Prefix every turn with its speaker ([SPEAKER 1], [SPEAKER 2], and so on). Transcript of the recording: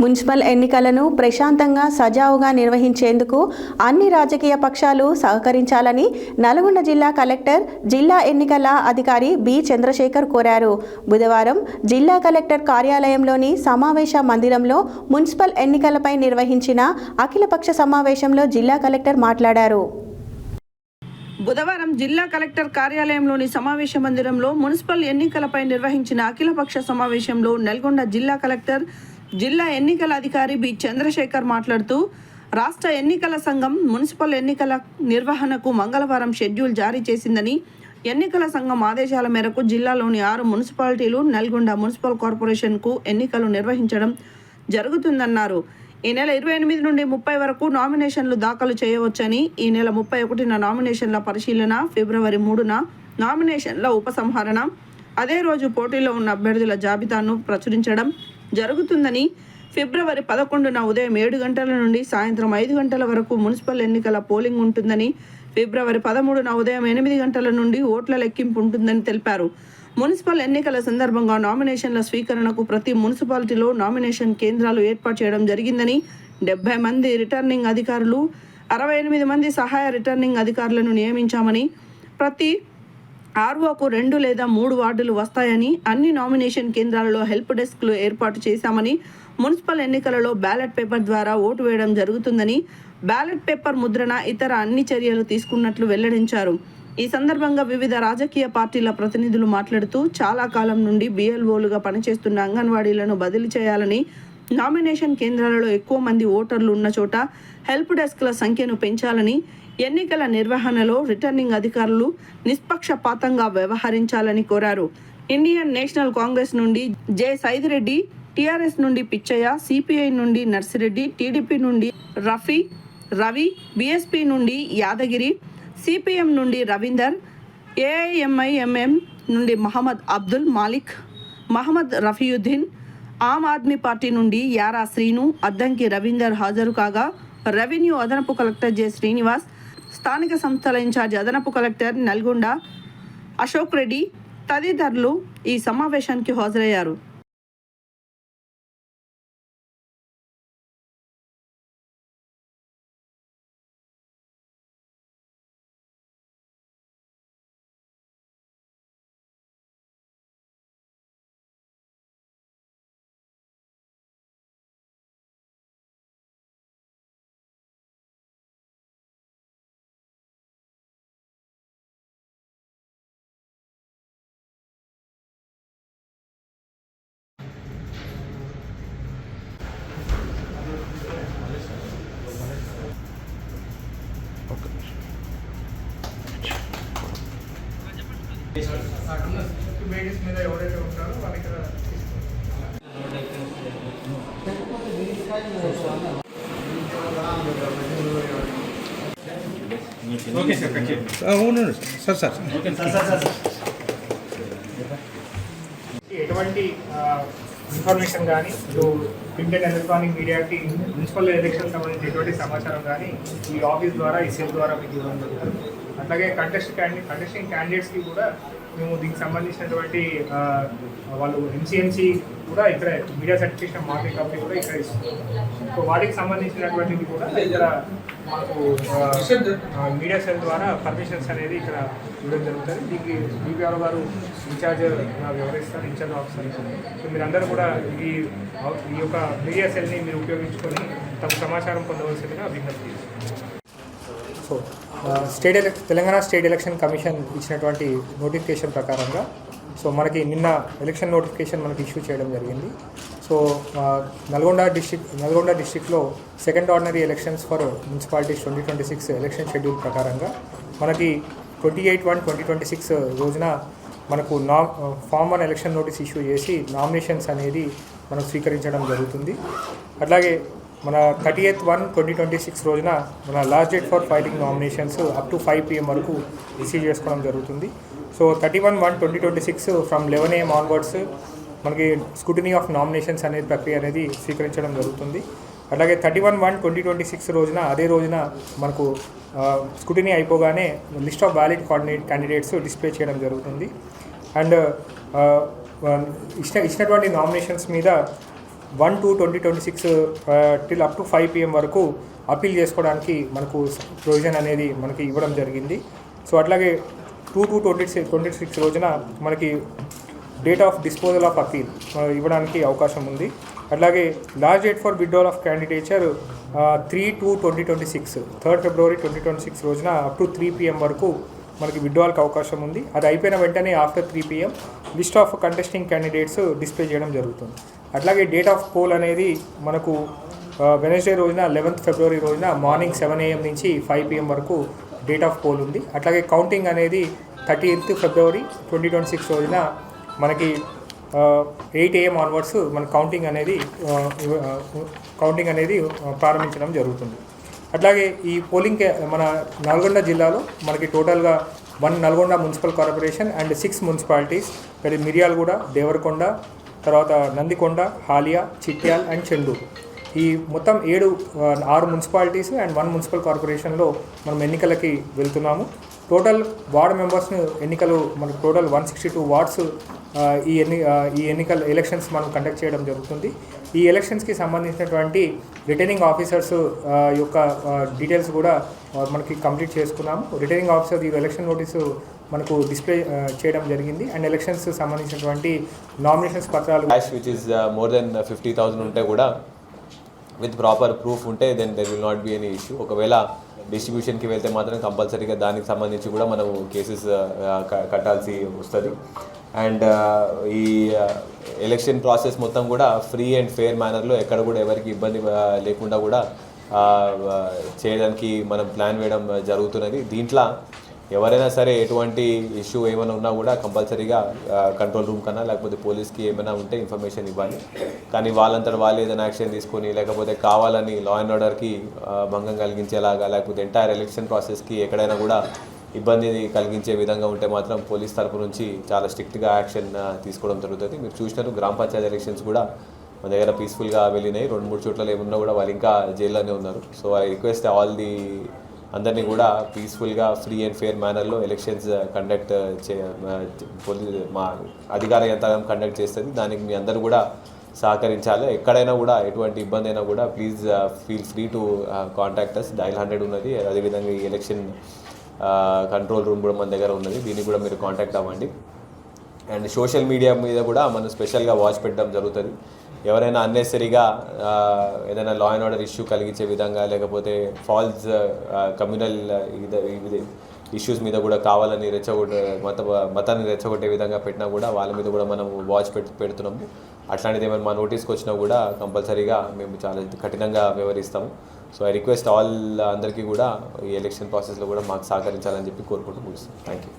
[SPEAKER 1] Municipal ఎన్నికలను ప్రశాంతంగా సజావుగా నిర్వహించేందుకు అన్ని రాజకీయ పక్షాలు సహకరించాలని నల్గొండ జిల్లా కలెక్టర్, జిల్లా ఎన్నికల అధికారి బి చంద్రశేఖర్ కోరారు. బుధవారం జిల్లా కలెక్టర్ కార్యాలయంలోని సమావేశ మందిరంలో మున్సిపల్ ఎన్నికలపై నిర్వహించిన అఖిలపక్ష సమావేశంలో జిల్లా కలెక్టర్ మాట్లాడారు.
[SPEAKER 2] బుధవారం జిల్లా కలెక్టర్ కార్యాలయంలోని సమావేశ మందిరంలో మున్సిపల్ ఎన్నికలపై నిర్వహించిన అఖిలపక్ష సమావేశంలో నల్గొండ జిల్లా కలెక్టర్, జిల్లా ఎన్నికల అధికారి బి చంద్రశేఖర్ మాట్లాడుతూ, రాష్ట్ర ఎన్నికల సంఘం మున్సిపల్ ఎన్నికల నిర్వహణకు మంగళవారం షెడ్యూల్ జారీ చేసిందని, ఎన్నికల సంఘం ఆదేశాల మేరకు జిల్లాలోని 6 మున్సిపాలిటీలు, నల్గొండ మున్సిపల్ కార్పొరేషన్కు ఎన్నికలు నిర్వహించడం జరుగుతుందన్నారు. ఈ నెల 28 నుండి 30 వరకు నామినేషన్లు దాఖలు చేయవచ్చని, ఈ నెల 31న నామినేషన్ల పరిశీలన, ఫిబ్రవరి 3న నామినేషన్ల ఉపసంహరణ, అదే రోజు పోటీలో ఉన్న అభ్యర్థుల జాబితాను ప్రచురించడం జరుగుతుందని, ఫిబ్రవరి 11న ఉదయం 7 గంటల నుండి సాయంత్రం 5 గంటల వరకు మున్సిపల్ ఎన్నికల పోలింగ్ ఉంటుందని, ఫిబ్రవరి 13న ఉదయం 8 గంటల నుండి ఓట్ల లెక్కింపు ఉంటుందని తెలిపారు. మున్సిపల్ ఎన్నికల సందర్భంగా నామినేషన్ల స్వీకరణకు ప్రతి మున్సిపాలిటీలో నామినేషన్ కేంద్రాలు ఏర్పాటు చేయడం జరిగిందని, 70 మంది రిటర్నింగ్ అధికారులు, 68 మంది సహాయ రిటర్నింగ్ అధికారులను నియమించామని, ప్రతి ఆర్ఓకు 2 లేదా 3 వార్డులు వస్తాయని, అన్ని నామినేషన్ కేంద్రాలలో హెల్ప్ డెస్క్లు ఏర్పాటు చేశామని, మున్సిపల్ ఎన్నికలలో బ్యాలెట్ పేపర్ ద్వారా ఓటు వేయడం జరుగుతుందని, బ్యాలెట్ పేపర్ ముద్రణ, ఇతర అన్ని చర్యలు తీసుకున్నట్లు వెల్లడించారు. ఈ సందర్భంగా వివిధ రాజకీయ పార్టీల ప్రతినిధులు మాట్లాడుతూ, చాలా కాలం నుండి BLOలుగా పనిచేస్తున్న అంగన్వాడీలను బదిలీ చేయాలని, నామినేషన్ కేంద్రాలలో ఎక్కువ మంది ఓటర్లు ఉన్న చోట హెల్ప్ డెస్క్ల సంఖ్యను పెంచాలని, ఎన్నికల నిర్వహణలో రిటర్నింగ్ అధికారులు నిష్పక్షపాతంగా వ్యవహరించాలని కోరారు. ఇండియన్ నేషనల్ కాంగ్రెస్ నుండి జె సైదిరెడ్డి, టీఆర్ఎస్ నుండి పిచ్చయ్య, సిపిఐ నుండి నర్సిరెడ్డి, టీడీపీ నుండి రవి, బీఎస్పీ నుండి యాదగిరి, సిపిఎం నుండి రవీందర్, ఏఐఎంఐఎంఎం నుండి మహమ్మద్ అబ్దుల్ మాలిక్, మహమ్మద్ రఫీయుద్దీన్, ఆమ్ ఆద్మీ పార్టీ నుండి యారా శ్రీను, అద్దంకి రవీందర్ హాజరు కాగా, రెవెన్యూ అదనపు కలెక్టర్ జె శ్రీనివాస్, స్థానిక సంస్థల ఇన్ఛార్జ్ అదనపు కలెక్టర్ నల్గొండ అశోక్ రెడ్డి తదితరులు ఈ సమావేశానికి హాజరయ్యారు.
[SPEAKER 3] బేసిస్ మీద ఎవరైతే ఉంటారో వాళ్ళకి ఓకే సార్ అవును సార్ ఎటువంటి ఇన్ఫర్మేషన్ కానీ ప్రింట్ అండ్ ఎలక్ట్రానిక్ మీడియాకి మున్సిపల్ ఎలక్షన్ సంబంధించి ఎటువంటి సమాచారం కానీ ఈ ఆఫీస్ ద్వారా, ఈ సెల్ ద్వారా మీకు ఇవ్వడం జరుగుతుంది. అట్లాగే కంటెస్టింగ్ క్యాండిడేట్స్కి కూడా మేము దీనికి సంబంధించినటువంటి వాళ్ళు ఎంసీఎంసీ కూడా ఇక్కడ మీడియా సర్టిఫికేషన్ మార్కెట్ కంపెనీ కూడా ఇక్కడ ఇస్తుంది. సో వాటికి సంబంధించినటువంటిది కూడా ఇక్కడ మాకు మీడియా సెల్ ద్వారా పర్మిషన్స్ అనేది ఇక్కడ ఇవ్వడం జరుగుతుంది. దీనికి DPRO గారు ఇన్ఛార్జ్ వ్యవహరిస్తారు, ఇన్ఛార్జ్ ఆఫీసర్. సో మీరందరూ కూడా ఈ యొక్క మీడియా సెల్ని మీరు ఉపయోగించుకొని తమ సమాచారం పొందవలసిందిగా విజ్ఞప్తి చేస్తున్నారు. So Telangana state election commission ఇచ్చినటువంటి నోటిఫికేషన్ ప్రకారంగా మనకి నిన్న ఎలక్షన్ నోటిఫికేషన్ మనకి ఇష్యూ చేయడం జరిగింది. నల్గొండ డిస్ట్రిక్ట్లో second ordinary elections for municipalities 2026 election schedule ప్రకారంగా మనకి 28/1/2026 రోజున మనకు ఫామ్ 1 ఎలక్షన్ నోటీస్ ఇష్యూ చేసి నామినేషన్స్ అనేది మనం స్వీకరించడం జరుగుతుంది. అట్లాగే మన 30/1/2026 రోజున మన last date for filing nominations up to 5 PM వరకు రిసీవ్ చేసుకోవడం జరుగుతుంది. సో 31/1/2026 ఫ్రమ్ 11 AM ఆన్వర్డ్స్ మనకి స్క్రూటినీ ఆఫ్ నామినేషన్స్ అనేది ప్రక్రియ అనేది స్వీకరించడం జరుగుతుంది. అట్లాగే 31/1/2026 రోజున అదే రోజున మనకు స్క్రూటినీ అయిపోగానే list of valid candidates display చేయడం జరుగుతుంది. అండ్ ఇచ్చినటువంటి నామినేషన్స్ మీద 1/2/2026 టిల్ అప్ టు 5 PM వరకు అప్పీల్ చేసుకోవడానికి మనకు ప్రొవిజన్ అనేది మనకి ఇవ్వడం జరిగింది. సో అట్లాగే 2/2/2026 రోజున మనకి date of disposal of appeal ఇవ్వడానికి అవకాశం ఉంది. అట్లాగే last date for withdrawal of candidature 3/2/2026 3rd February 2026 రోజున అప్ టు 3 PM వరకు మనకి విత్డ్రావల్కి అవకాశం ఉంది. అది అయిపోయిన వెంటనే after 3 PM list of contesting candidates display చేయడం జరుగుతుంది. అట్లాగే డేట్ ఆఫ్ పోల్ అనేది మనకు వెనస్డే రోజున 11th February రోజున మార్నింగ్ 7 AM నుంచి 5 PM వరకు డేట్ ఆఫ్ పోల్ ఉంది. అట్లాగే కౌంటింగ్ అనేది 30th February 2026 రోజున మనకి 8 AM ఆన్వర్డ్స్ మన కౌంటింగ్ అనేది ప్రారంభించడం జరుగుతుంది. అట్లాగే ఈ పోలింగ్ మన నల్గొండ జిల్లాలో మనకి టోటల్గా 1 Nalgonda municipal corporation and 6 municipalities, అది మిర్యాలగూడ, దేవరకొండ, తర్వాత నందికొండ, హాలియా, చిట్యాల్ అండ్ చెండూరు, ఈ మొత్తం 6 మున్సిపాలిటీస్ అండ్ 1 మున్సిపల్ కార్పొరేషన్లో మనం ఎన్నికలకి వెళ్తున్నాము. టోటల్ వార్డ్ మెంబర్స్ను ఎన్నికలు మనకు టోటల్ 162 వార్డ్స్ ఈ ఎలక్షన్స్ మనం కండక్ట్ చేయడం జరుగుతుంది. ఈ ఎలక్షన్స్కి సంబంధించినటువంటి రిటర్నింగ్ ఆఫీసర్స్ యొక్క డీటెయిల్స్ కూడా మనకి కంప్లీట్ చేసుకున్నాము. రిటర్నింగ్ ఆఫీసర్ ఈ ఎలక్షన్ నోటీసు మనకు డిస్ప్లే చేయడం జరిగింది. అండ్ ఎలక్షన్స్ సంబంధించినటువంటి నామినేషన్స్ పత్రాలు
[SPEAKER 4] విచ్ ఇస్ మోర్ దెన్ 50,000 ఉంటే కూడా విత్ ప్రాపర్ ప్రూఫ్ ఉంటే then there will not be any issue. ఒకవేళ డిస్ట్రిబ్యూషన్కి వెళ్తే మాత్రం కంపల్సరీగా దానికి సంబంధించి కూడా మనం కేసెస్ కట్టాల్సి వస్తుంది. అండ్ ఈ ఎలక్షన్ ప్రాసెస్ మొత్తం కూడా ఫ్రీ అండ్ ఫెయిర్ మేనర్లో ఎక్కడ కూడా ఎవరికి ఇబ్బంది లేకుండా కూడా చేయడానికి మనం ప్లాన్ వేయడం జరుగుతున్నది. దీంట్లో ఎవరైనా సరే ఎటువంటి ఇష్యూ ఏమైనా ఉన్నా కూడా కంపల్సరీగా కంట్రోల్ రూమ్ కన్నా లేకపోతే పోలీస్కి ఏమైనా ఉంటే ఇన్ఫర్మేషన్ ఇవ్వాలి. కానీ వాళ్ళంతా వాళ్ళు ఏదైనా యాక్షన్ తీసుకొని లేకపోతే కావాలని లా అండ్ ఆర్డర్కి భంగం కలిగించేలాగా లేకపోతే ఎంటైర్ ఎలక్షన్ ప్రాసెస్కి ఎక్కడైనా కూడా ఇబ్బంది కలిగించే విధంగా ఉంటే మాత్రం పోలీస్ తరపు నుంచి చాలా స్ట్రిక్ట్గా యాక్షన్ తీసుకోవడం జరుగుతుంది. మీరు చూసినారు గ్రామ పంచాయతీ ఎలక్షన్స్ కూడా మన దగ్గర పీస్ఫుల్గా వెళ్ళినాయి. 2-3 చోట్ల ఏమున్నా కూడా వాళ్ళు ఇంకా జైల్లోనే ఉన్నారు. సో ఐ రిక్వెస్ట్ అందరినీ కూడా పీస్ఫుల్గా ఫ్రీ అండ్ ఫెయిర్ మేనర్లో ఎలక్షన్స్ కండక్ట్ మా అధికార యంత్రాంగం కండక్ట్ చేస్తుంది. దానికి మీ అందరూ కూడా సహకరించాలి. ఎక్కడైనా కూడా ఎటువంటి ఇబ్బంది అయినా కూడా please feel free to contact us. Dial 100 ఉన్నది. అదేవిధంగా ఈ ఎలక్షన్ కంట్రోల్ రూమ్ కూడా మన దగ్గర ఉన్నది. దీనికి కూడా మీరు కాంటాక్ట్ అవ్వండి. అండ్ సోషల్ మీడియా మీద కూడా మనం స్పెషల్గా వాచ్ పెట్టడం జరుగుతుంది. ఎవరైనా అన్నెసరీగా ఏదైనా లా అండ్ ఆర్డర్ ఇష్యూ కలిగించే విధంగా లేకపోతే ఫాల్స్ కమ్యూనల్ ఇష్యూస్ మీద కూడా కావాలని మతాన్ని రెచ్చగొట్టే విధంగా పెట్టినా కూడా వాళ్ళ మీద కూడా మనం వాచ్ పెడుతున్నాము. అట్లాంటిది ఏమైనా మా నోటీస్కి వచ్చినా కూడా కంపల్సరీగా మేము చాలా కఠినంగా వ్యవహరిస్తాము. సో ఐ రిక్వెస్ట్ అందరికీ కూడా ఈ ఎలక్షన్ ప్రాసెస్లో కూడా మాకు సహకరించాలని చెప్పి కోరుకుంటూ ముగిస్తాం. Thank you.